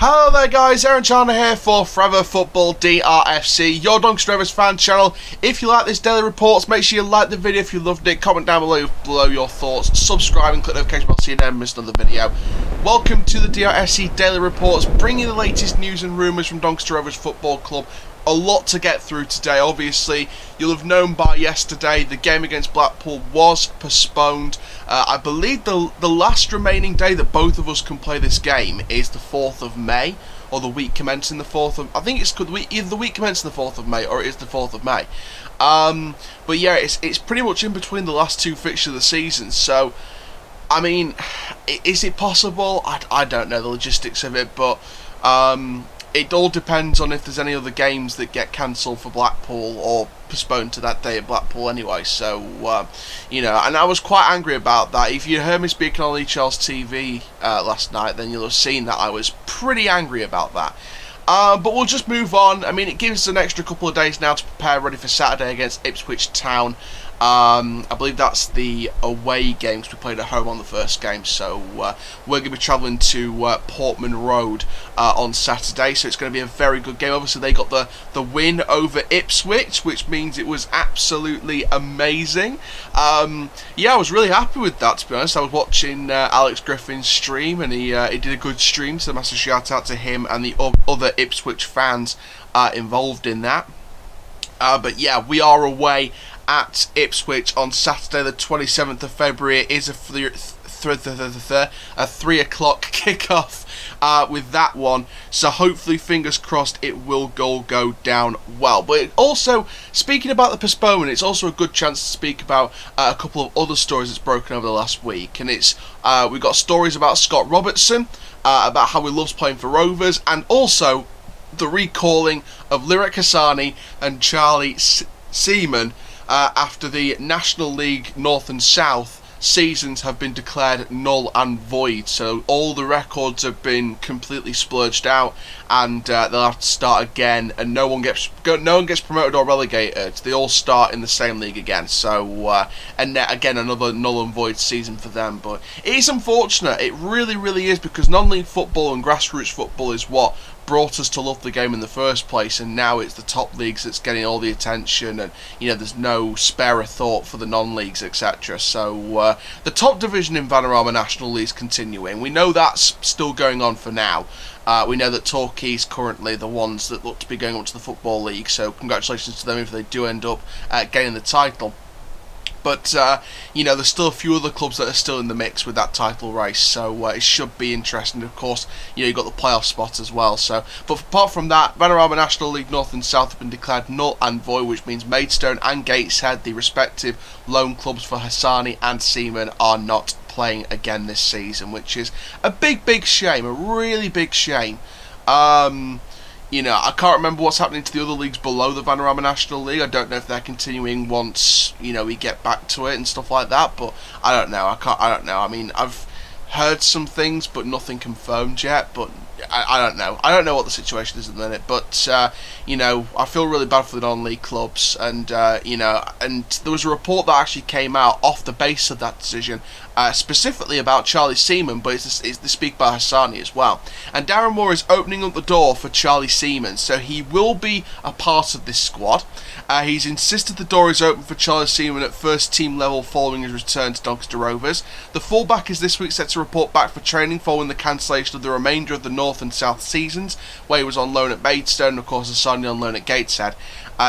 Hello there guys, Aaron Chandler here for Forever Football DRFC, your Doncaster Rovers fan channel. If you like this daily reports, make sure you like the video if you loved it, comment down below your thoughts, subscribe and click the notification bell so you never miss another video. Welcome to the DRFC Daily Reports, bringing the latest news and rumours from Doncaster Rovers Football Club. A lot to get through today. Obviously, you'll have known by yesterday the game against Blackpool was postponed. I believe the last remaining day that both of us can play this game is the 4th of May, or the week commencing the 4th of... I think it's either the week commencing the 4th of May or it is the 4th of May. But yeah, it's pretty much in between the last two fixtures of the season, so... I mean, is it possible? I don't know the logistics of it, but... it all depends on if there's any other games that get cancelled for Blackpool or postponed to that day at Blackpool anyway. So, you know, and I was quite angry about that. If you heard me speaking on Echel's TV last night, then you'll have seen that I was pretty angry about that. But we'll just move on. I mean, it gives us an extra couple of days now to prepare ready for Saturday against Ipswich Town. I believe that's the away games we played at home on the first game, so we're going to be travelling to Portman Road on Saturday, so it's going to be a very good game. Obviously they got the win over Ipswich, which means it was absolutely amazing. Yeah, I was really happy with that, to be honest. I was watching Alex Griffin's stream, and he did a good stream, so a massive shout out to him and the other Ipswich fans involved in that. But yeah, we are away at Ipswich on Saturday the 27th of February. It is a 3 o'clock kickoff with that one, so hopefully, fingers crossed, it will go down well. But it also, speaking about the postponement, it's also a good chance to speak about a couple of other stories that's broken over the last week, and it's we've got stories about Scott Robertson, about how he loves playing for Rovers, and also the recalling of Lirek Hasani and Charlie Seaman after the National League North and South seasons have been declared null and void. So all the records have been completely splurged out, and they'll have to start again, and no one gets promoted or relegated. They all start in the same league again. So and again, another null and void season for them. But it is unfortunate. It really is, because non-league football and grassroots football is what brought us to love the game in the first place, and now it's the top leagues that's getting all the attention, and you know, there's no spare a thought for the non-leagues, etc. So the top division in Vanarama National League is continuing. We know that's still going on for now. We know that Torquay's currently the ones that look to be going up to the Football League, so congratulations to them if they do end up getting the title. But, you know, there's still a few other clubs that are still in the mix with that title race, so it should be interesting. Of course, you know, you've got the playoff spot as well. So, but apart from that, Vanarama National League North and South have been declared null and void, which means Maidstone and Gateshead, the respective loan clubs for Hasani and Seaman, are not playing again this season, which is a big shame, a really big shame. You know, I can't remember what's happening to the other leagues below the Vanarama National League. I don't know if they're continuing once, you know, we get back to it and stuff like that. But I don't know. I don't know. I mean, I've heard some things, but nothing confirmed yet. But I don't know. I don't know what the situation is at the minute. But you know, I feel really bad for the non-league clubs, and you know, and there was a report that actually came out off the base of that decision, specifically about Charlie Seaman, but it's the speak by Hasani as well. And Darren Moore is opening up the door for Charlie Seaman, so he will be a part of this squad. He's insisted the door is open for Charlie Seaman at first team level following his return to Doncaster Rovers. The fullback is this week set to report back for training following the cancellation of the remainder of the North and South seasons, where he was on loan at Maidstone and of course Hasani on loan at Gateshead.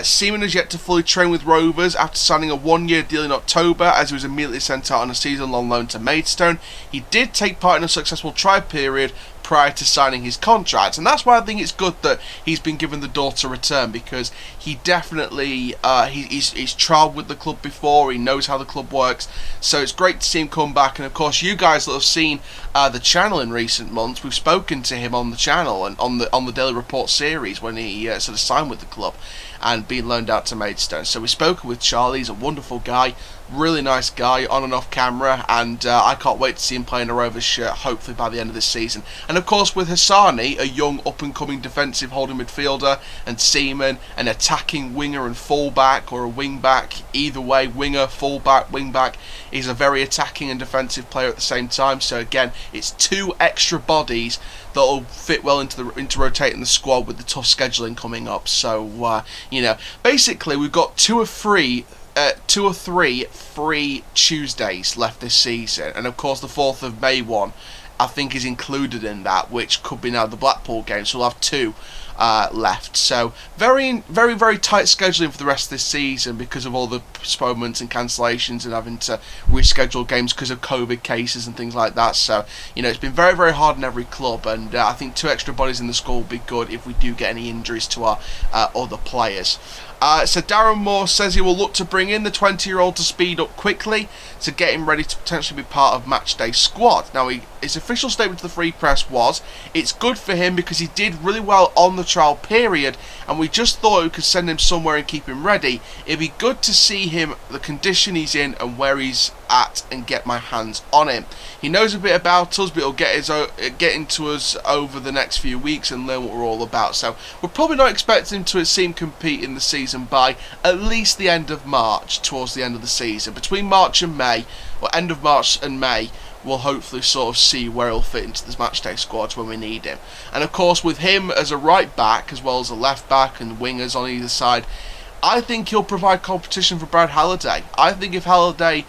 Seaman has yet to fully train with Rovers after signing a one-year deal in October, as he was immediately sent out on a season-long loan to Maidstone. He did take part in a successful trial period prior to signing his contract, and that's why I think it's good that he's been given the door to return, because he definitely he's trialled with the club before. He knows how the club works, so it's great to see him come back. And of course, you guys that have seen the channel in recent months, we've spoken to him on the channel and on the Daily Report series when he sort of signed with the club and been loaned out to Maidstone. So we've spoken with Charlie. He's a wonderful guy, really nice guy on and off camera, and I can't wait to see him play in a Rovers shirt, hopefully by the end of this season. And of course with Hasani, a young up-and-coming defensive holding midfielder, and Seaman, an attacking winger and full-back, or a wing-back, either way, winger, full-back, wing-back, he's a very attacking and defensive player at the same time. So again, It's 2 extra bodies that'll fit well into rotating the squad with the tough scheduling coming up. So basically we've got 2 or 3 free Tuesdays left this season, and of course the 4th of May one I think is included in that, which could be now the Blackpool game, so we'll have 2 left. So very, very, very tight scheduling for the rest of this season because of all the postponements and cancellations and having to reschedule games because of COVID cases and things like that. So it's been very, very hard in every club, and I think 2 extra bodies in the squad will be good if we do get any injuries to our other players. So Darren Moore says he will look to bring in the 20-year-old to speed up quickly to get him ready to potentially be part of matchday squad. Now, his official statement to the Free Press was, it's good for him because he did really well on the trial period, and we just thought we could send him somewhere and keep him ready. It'd be good to see him, the condition he's in and where he's at, and get my hands on him. He knows a bit about us, but he'll get into us over the next few weeks and learn what we're all about. So we're probably not expecting him to see him compete in the season by at least the end of March, towards the end of the season. Between March and May, or end of March and May, we'll hopefully sort of see where he'll fit into this matchday squad when we need him. And of course, with him as a right back as well as a left back and wingers on either side, I think he'll provide competition for Brad Halliday. I think if Halliday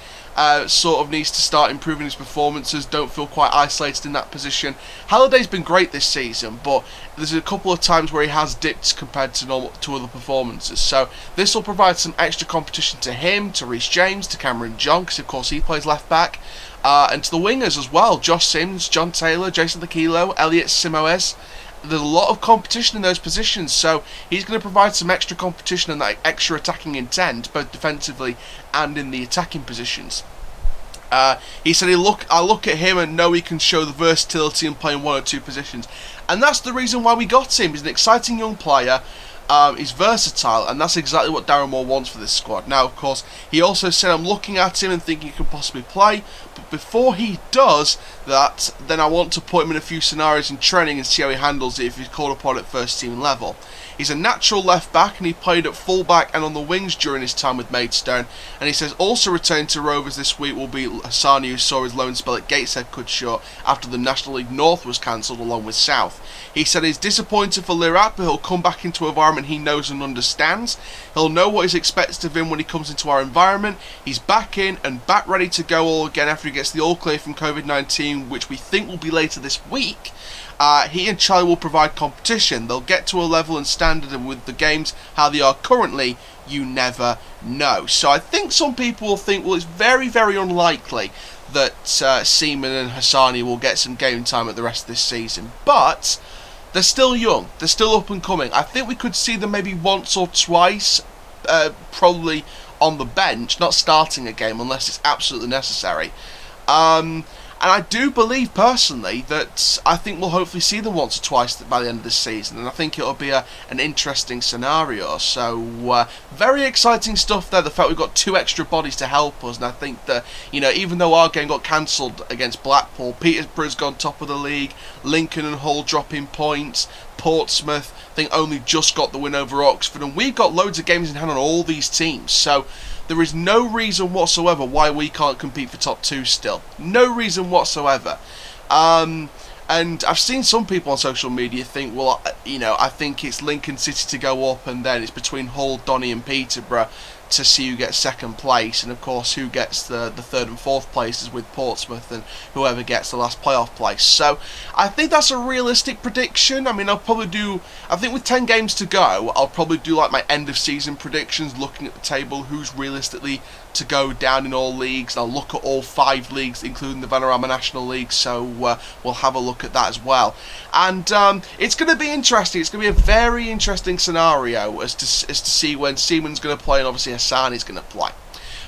sort of needs to start improving his performances, don't feel quite isolated in that position. Halliday's been great this season, but there's a couple of times where he has dipped compared to other performances. So this will provide some extra competition to him, to Reece James, to Cameron John, because of course he plays left back, and to the wingers as well. Josh Sims, John Taylor, Jason Aquilo, Elliot Simoes. There's a lot of competition in those positions, so he's going to provide some extra competition and that extra attacking intent, both defensively and in the attacking positions. He said, I look at him and know he can show the versatility and play in 1 or 2 positions. And that's the reason why we got him. He's an exciting young player. He's versatile, and that's exactly what Darren Moore wants for this squad. Now, of course, he also said, I'm looking at him and thinking he could possibly play, but before he does that, then I want to put him in a few scenarios in training and see how he handles it if he's called upon at first team level. He's a natural left back, and he played at full back and on the wings during his time with Maidstone. And he says also returning to Rovers this week will be Hasani, who saw his loan spell at Gateshead cut short after the National League North was cancelled along with South. He said he's disappointed for Lirek, but he'll come back into an environment he knows and understands. He'll know what is expected of him when he comes into our environment. He's back in and back ready to go all again after he gets the all clear from COVID-19, which we think will be later this week. He and Charlie will provide competition. They'll get to a level and standard, and with the games how they are currently, you never know. So I think some people will think, well, it's very, very unlikely that Seaman and Hasani will get some game time at the rest of this season. But they're still young. They're still up and coming. I think we could see them maybe once or twice, probably on the bench, not starting a game unless it's absolutely necessary. And I do believe personally that I think we'll hopefully see them once or twice by the end of this season, and I think it'll be an interesting scenario. So very exciting stuff there. The fact we've got 2 extra bodies to help us, and I think that even though our game got cancelled against Blackpool, Peterborough's gone top of the league, Lincoln and Hull dropping points, Portsmouth I think only just got the win over Oxford, and we've got loads of games in hand on all these teams. So there is no reason whatsoever why we can't compete for top 2 still. No reason whatsoever. And I've seen some people on social media think, well, I think it's Lincoln City to go up, and then it's between Hull, Donny and Peterborough to see who gets second place, and of course who gets the third and fourth places with Portsmouth, and whoever gets the last playoff place. So I think that's a realistic prediction. I mean, I think with 10 games to go, I'll probably do like my end of season predictions, looking at the table, who's realistically to go down in all leagues. I'll look at all 5 leagues, including the Vanarama National League, so we'll have a look at that as well. And it's going to be interesting. It's going to be a very interesting scenario as to see when Seaman's going to play and obviously Hasani's going to play.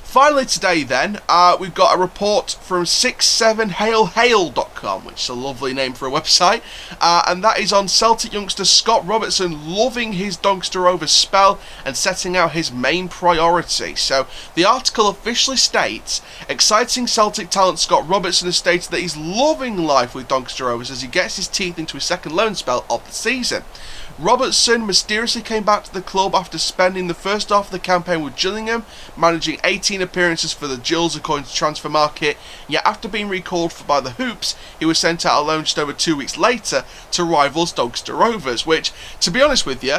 Finally today then, we've got a report from 67hailhail.com, which is a lovely name for a website, and that is on Celtic youngster Scott Robertson loving his Doncaster Rovers spell and setting out his main priority. So the article officially states, exciting Celtic talent Scott Robertson has stated that he's loving life with Doncaster Rovers as he gets his teeth into his second loan spell of the season. Robertson mysteriously came back to the club after spending the first half of the campaign with Gillingham, managing 18 appearances for the Gills according to Transfer Market, yet after being recalled by the Hoops, he was sent out on loan just over 2 weeks later to rivals Doncaster Rovers, which, to be honest with you,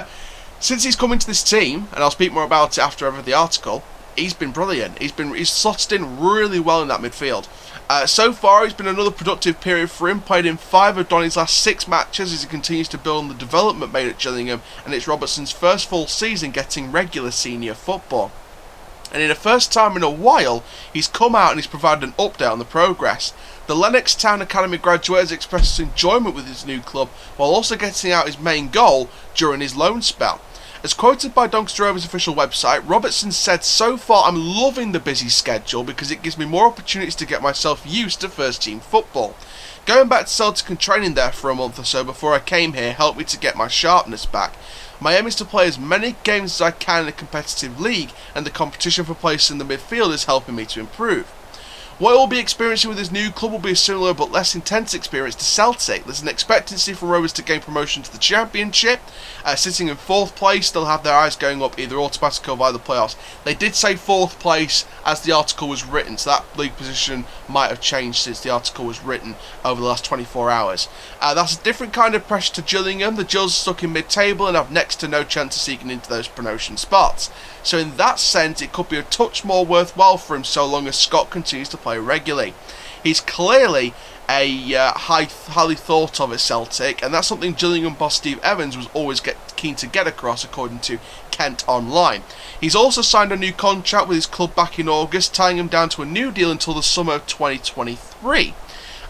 since he's come into this team, and I'll speak more about it after I read the article, he's been brilliant. He's slotted in really well in that midfield. So far, it's been another productive period for him, played in 5 of Donny's last 6 matches as he continues to build on the development made at Gillingham, and it's Robertson's first full season getting regular senior football. And in the first time in a while, he's come out and he's provided an update on the progress. The Lennox Town Academy graduate has expressed his enjoyment with his new club, while also getting out his main goal during his loan spell. As quoted by Doncaster Rovers' official website, Robertson said, "So far I'm loving the busy schedule because it gives me more opportunities to get myself used to first team football. Going back to Celtic and training there for a month or so before I came here helped me to get my sharpness back. My aim is to play as many games as I can in a competitive league, and the competition for place in the midfield is helping me to improve. What he'll be experiencing with his new club will be a similar but less intense experience to Celtic. There's an expectancy for Rovers to gain promotion to the Championship. Sitting in 4th place, they'll have their eyes going up either automatic or via the playoffs." They did say 4th place as the article was written, so that league position might have changed since the article was written over the last 24 hours. That's a different kind of pressure to Gillingham. The Gills are stuck in mid-table and have next to no chance of seeking into those promotion spots. So in that sense, it could be a touch more worthwhile for him so long as Scott continues to play regularly. He's clearly a highly thought of at Celtic, and that's something Gillingham boss Steve Evans was always keen to get across, according to Kent Online. He's also signed a new contract with his club back in August, tying him down to a new deal until the summer of 2023.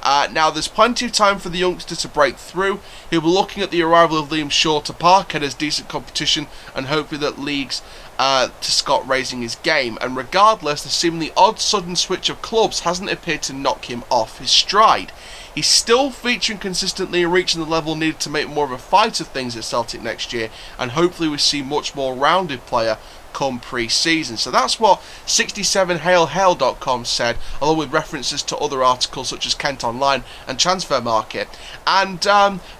Now, there's plenty of time for the youngster to break through. He'll be looking at the arrival of Liam Shaw to Parkhead as decent competition, and hopefully that leads to Scott raising his game. And regardless, the seemingly odd sudden switch of clubs hasn't appeared to knock him off his stride. He's still featuring consistently and reaching the level needed to make more of a fight of things at Celtic next year, and hopefully we see much more rounded player come pre-season. So that's what 67hailhail.com said, along with references to other articles such as Kent Online and Transfer Market. And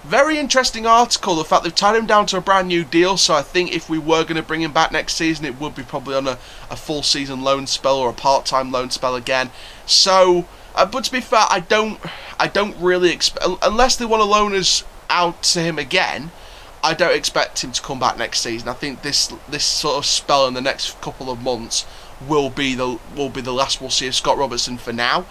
very interesting article, the fact they've tied him down to a brand new deal, so I think if we were going to bring him back next season, it would be probably on a full season loan spell or a part-time loan spell again. So but to be fair, I don't really expect, unless they want to loan us out to him again, I don't expect him to come back next season. I think this sort of spell in the next couple of months will be the last we'll see of Scott Robertson for now.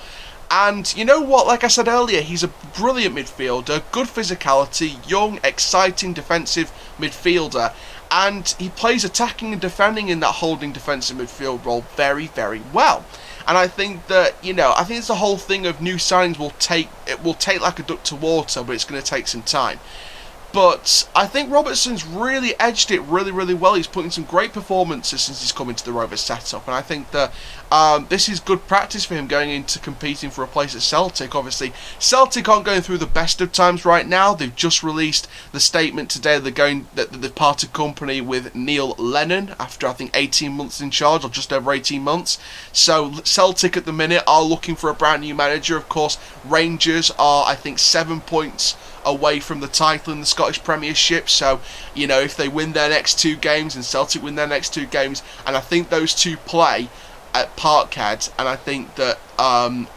And you know what, like I said earlier, he's a brilliant midfielder, good physicality, young, exciting defensive midfielder, and he plays attacking and defending in that holding defensive midfield role very, very well. And I think that, I think it's the whole thing of new signings will take like a duck to water, but it's going to take some time. But I think Robertson's really edged it really, really well. He's put in some great performances since he's come into the Rovers setup. And I think that this is good practice for him going into competing for a place at Celtic. Obviously, Celtic aren't going through the best of times right now. They've just released the statement today that they've parted company with Neil Lennon after, I think, 18 months in charge, or just over 18 months. So Celtic at the minute are looking for a brand new manager. Of course, Rangers are, I think, 7 points away from the title in the Scottish Premiership, so if they win their next 2 games and Celtic win their next 2 games, and I think those two play at Parkhead, and I think that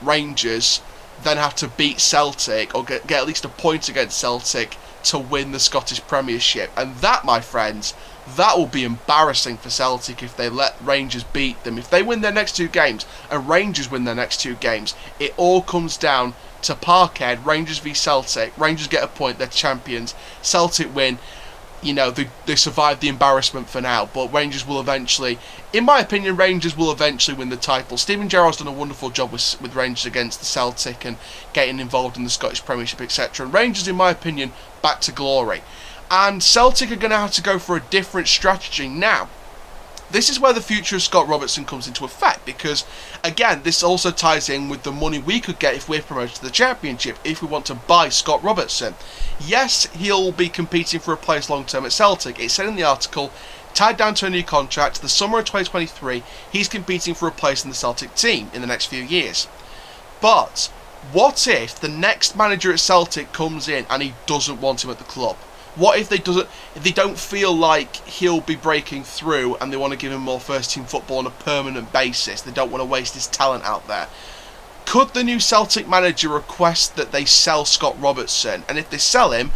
Rangers then have to beat Celtic or get at least a point against Celtic to win the Scottish Premiership, and that, my friends, that will be embarrassing for Celtic if they let Rangers beat them. If they win their next 2 games and Rangers win their next 2 games, it all comes down to Parkhead, Rangers v Celtic. Rangers get a point, they're champions. Celtic win, they survive the embarrassment for now, but Rangers will eventually, in my opinion, Rangers will eventually win the title. Stephen Gerrard's done a wonderful job with Rangers against the Celtic and getting involved in the Scottish Premiership, etc. And Rangers, in my opinion, back to glory. And Celtic are going to have to go for a different strategy now. This is where the future of Scott Robertson comes into effect, because, again, this also ties in with the money we could get if we're promoted to the Championship, if we want to buy Scott Robertson. Yes, he'll be competing for a place long-term at Celtic. It said in the article, tied down to a new contract, the summer of 2023, he's competing for a place in the Celtic team in the next few years. But what if the next manager at Celtic comes in and he doesn't want him at the club? What if they don't feel like he'll be breaking through and they want to give him more first team football on a permanent basis? They don't want to waste his talent out there. Could the new Celtic manager request that they sell Scott Robertson? And if they sell him,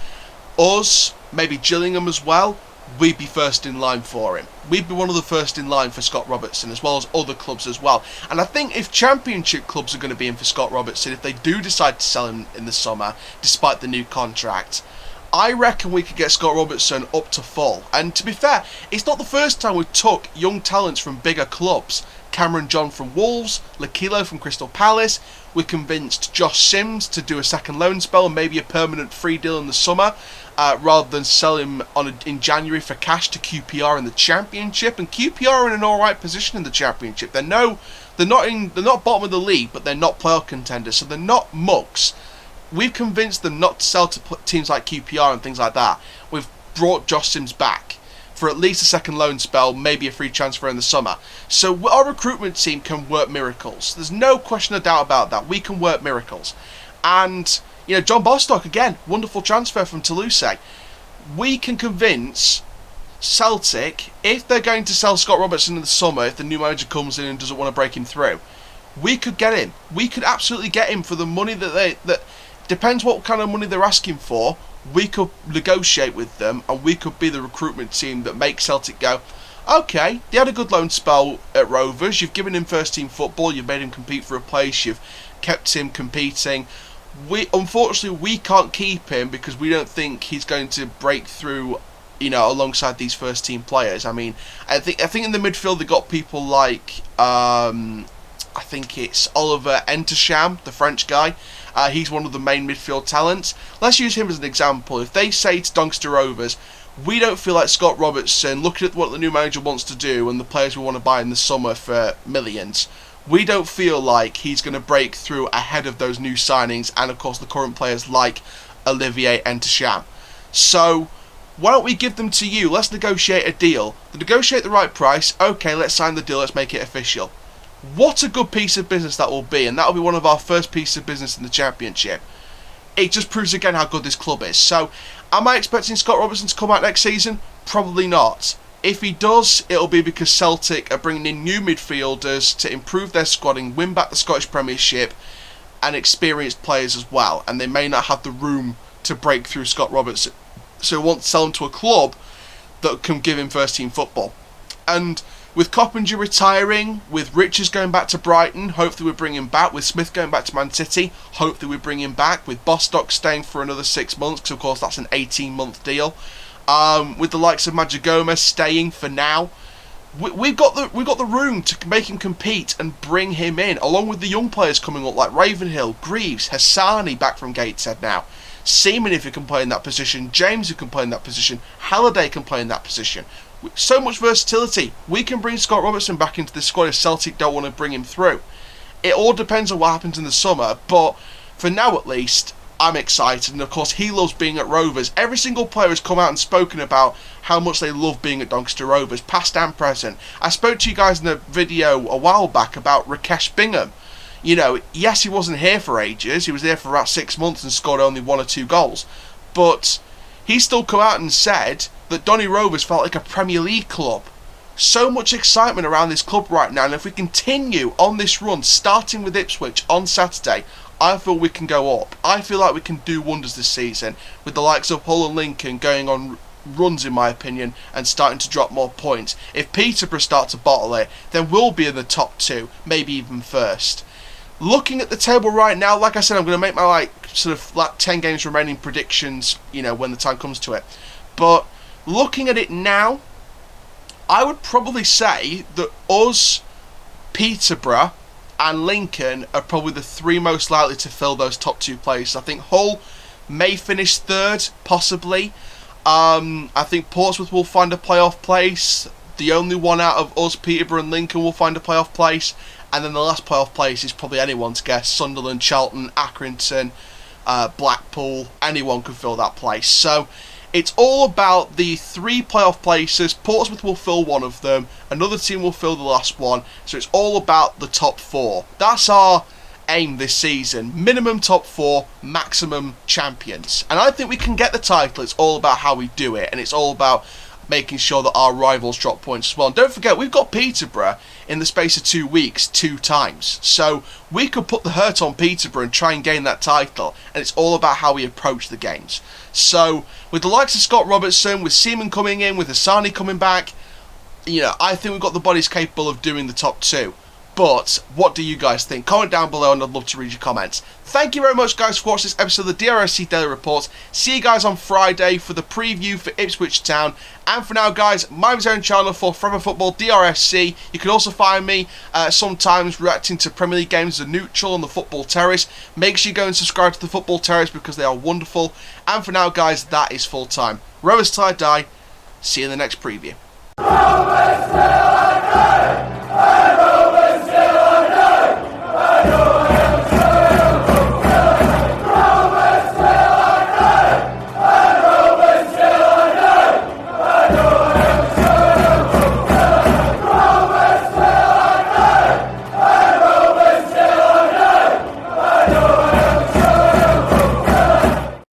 us, maybe Gillingham as well, we'd be first in line for him. We'd be one of the first in line for Scott Robertson, as well as other clubs as well. And I think if Championship clubs are going to be in for Scott Robertson, if they do decide to sell him in the summer, despite the new contract, I reckon we could get Scott Robertson up to full. And to be fair, it's not the first time we took young talents from bigger clubs. Cameron John from Wolves, Lakilo from Crystal Palace. We convinced Josh Sims to do a second loan spell and maybe a permanent free deal in the summer, rather than sell him in January for cash to QPR in the Championship. And QPR are in an alright position in the Championship. They're not bottom of the league, but they're not playoff contenders, so they're not mucks. We've convinced them not to sell to teams like QPR and things like that. We've brought Josh Sims back for at least a second loan spell, maybe a free transfer in the summer. So our recruitment team can work miracles. There's no question of doubt about that. We can work miracles. And, John Bostock, again, wonderful transfer from Toulouse. We can convince Celtic, if they're going to sell Scott Robertson in the summer, if the new manager comes in and doesn't want to break him through, we could get him. We could absolutely get him for the money that depends what kind of money they're asking for. We could negotiate with them, and we could be the recruitment team that makes Celtic go, okay, they had a good loan spell at Rovers, you've given him first team football, you've made him compete for a place, you've kept him competing. Unfortunately, we can't keep him because we don't think he's going to break through, alongside these first team players. I mean, I think in the midfield they got people like, I think it's Oliver Entesham, the French guy. He's one of the main midfield talents. Let's use him as an example. If they say to Doncaster Rovers, we don't feel like Scott Robertson, looking at what the new manager wants to do and the players we want to buy in the summer for millions, we don't feel like he's going to break through ahead of those new signings and, of course, the current players like Olivier Entesham. So why don't we give them to you? Let's negotiate a deal. Negotiate the right price. Okay, let's sign the deal. Let's make it official. What a good piece of business that will be, and that will be one of our first pieces of business in the Championship. It just proves again how good this club is. So, am I expecting Scott Robertson to come out next season? Probably not. If he does, it'll be because Celtic are bringing in new midfielders to improve their squadding, win back the Scottish Premiership, and experienced players as well. And they may not have the room to break through Scott Robertson. So, we want to sell him to a club that can give him first team football. And with Coppinger retiring, with Richards going back to Brighton, hopefully we bring him back. With Smith going back to Man City, hopefully we bring him back. With Bostock staying for another 6 months, because of course that's an 18-month deal. With the likes of Majagoma staying for now, we've got the room to make him compete and bring him in, along with the young players coming up like Ravenhill, Greaves, Hasani back from Gateshead now. Seaman if he can play in that position, James who can play in that position, Halliday can play in that position. So much versatility. We can bring Scott Robertson back into the squad if Celtic don't want to bring him through. It all depends on what happens in the summer, but for now at least, I'm excited. And of course, he loves being at Rovers. Every single player has come out and spoken about how much they love being at Doncaster Rovers, past and present. I spoke to you guys in a video a while back about Rakesh Bingham. Yes, he wasn't here for ages. He was there for about 6 months and scored only 1 or 2 goals. But he still come out and said that Donny Rovers felt like a Premier League club. So much excitement around this club right now, and if we continue on this run, starting with Ipswich on Saturday, I feel we can go up. I feel like we can do wonders this season, with the likes of Hull and Lincoln going on runs, in my opinion, and starting to drop more points. If Peterborough start to bottle it, then we'll be in the top 2, maybe even first. Looking at the table right now, like I said, I'm going to make my 10 games remaining predictions, when the time comes to it. But looking at it now, I would probably say that us, Peterborough, and Lincoln are probably the 3 most likely to fill those top 2 places. I think Hull may finish 3rd, possibly. I think Portsmouth will find a playoff place. The only one out of us, Peterborough and Lincoln, will find a playoff place. And then the last playoff place is probably anyone's guess. Sunderland, Charlton, Accrington, Blackpool, anyone could fill that place. So it's all about the 3 playoff places. Portsmouth will fill one of them. Another team will fill the last one. So it's all about the top 4. That's our aim this season. Minimum top 4, maximum champions. And I think we can get the title. It's all about how we do it, and it's all about making sure that our rivals drop points as well. And don't forget, we've got Peterborough in the space of 2 weeks 2 times. So we could put the hurt on Peterborough and try and gain that title. And it's all about how we approach the games. So with the likes of Scott Robertson, with Seaman coming in, with Hasani coming back, I think we've got the bodies capable of doing the top 2. But what do you guys think? Comment down below and I'd love to read your comments. Thank you very much, guys, for watching this episode of the DRFC Daily Reports. See you guys on Friday for the preview for Ipswich Town. And for now, guys, my own channel for Forever Football DRFC. You can also find me sometimes reacting to Premier League games as a neutral on the Football Terrace. Make sure you go and subscribe to the Football Terrace because they are wonderful. And for now, guys, that is full time. Rovers till I die. See you in the next preview.